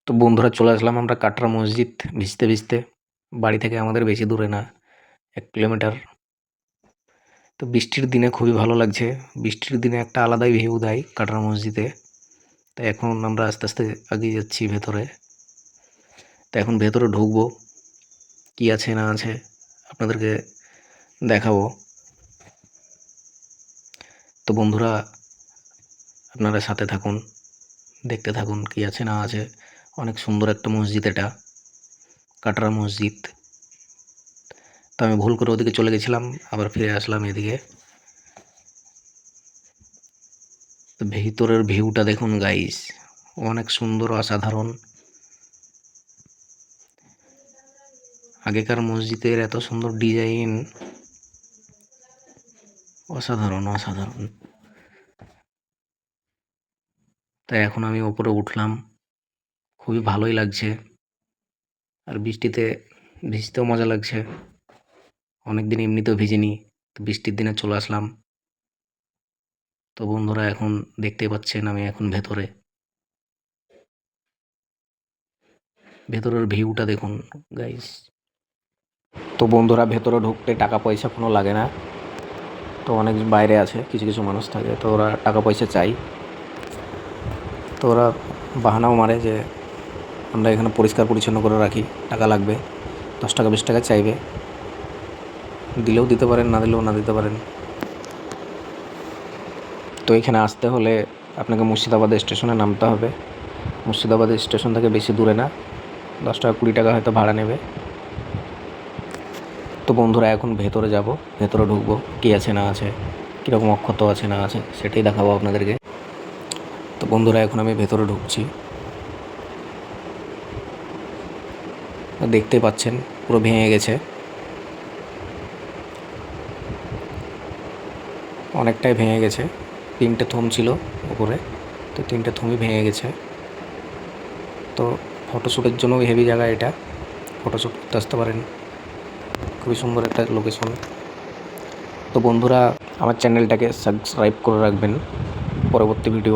তো বন্ধুরা চলে আসলাম আমরা কাটরা মসজিদ ভিজতে ভিজতে। বাড়ি থেকে আমাদের বেশি দূরে না, 1 কিলোমিটার। তো বৃষ্টির দিনে খুবই ভালো লাগছে। বৃষ্টির দিনে একটা আলাদাই ভিউ দেয় কাটরা মসজিদে। তো এখন আমরা আস্তে আস্তে এগিয়ে যাচ্ছি ভেতরে। তো এখন ভেতরে ঢুকবো, কি আছে না আছে আপনাদেরকে দেখাবো। তো বন্ধুরা আপনারা সাথে থাকুন, দেখতে থাকুন কি আছে না আছে। অনেক সুন্দর একটা মসজিদ এটা, কাটরা মসজিদ। তো আমি ভুল করে ওদিকে চলে গেছিলাম, আবার ফিরে আসলাম এদিকে। তো ভিতরের ভিউটা দেখুন গাইস, অনেক সুন্দর, অসাধারণ। আগেকার মসজিদের এত সুন্দর ডিজাইন, অসাধারণ অসাধারণ। তাই এখন আমি ওপরে উঠলাম, খুবই ভালোই লাগছে। আর বৃষ্টিতে ভিজতেও মজা লাগছে। অনেকদিন এমনিতেও ভিজিনি, তো বৃষ্টির দিনে চলে আসলাম। তো বন্ধুরা এখন দেখতেই পাচ্ছেন আমি এখন ভেতরের ভিউটা দেখুন গাইস। তো বন্ধুরা ভেতরে ঢুকতে টাকা পয়সা কোনো লাগে না। তো অনেক বাইরে আছে, কিছু কিছু মানুষ থাকে, তো ওরা টাকা পয়সা চাই। তো ওরা বাহানাও মারে যে আমরা এখানে পরিষ্কার পরিচ্ছন্ন করে রাখি, টাকা লাগবে, 10 টাকা 20 টাকা চাইবে। দিলেও দিতে পারেন, না দিলেও না দিতে পারেন। তো এখানে আসতে হলে আপনাকে মুর্শিদাবাদ স্টেশনে নামতে হবে। মুর্শিদাবাদ স্টেশন থেকে বেশি দূরে না, 10 টাকা 20 টাকা হয়তো ভাড়া নেবে। তো বন্ধুরা এখন ভেতরে যাব, ভেতরে ঢুকবো, কী আছে না আছে, কীরকম অক্ষত আছে না আছে সেটাই দেখাবো আপনাদেরকে। তো বন্ধুরা এখন আমি ভেতরে ঢুকছি। দেখতে পাচ্ছেন পুরো ভেঙে গেছে, অনেকটাই ভেঙে গেছে। 3টে থম ছিল উপরে, তো 3টে থমই ভেঙে গেছে। তো ফটোশ্যুটের জন্য হেভি জায়গা এটা, ফটোশ্যুট করতে আসতে পারেন, খুবই সুন্দর একটা লোকেশন। তো বন্ধুরা আমার চ্যানেলটাকে সাবস্ক্রাইব করে রাখবেন পরবর্তী ভিডিও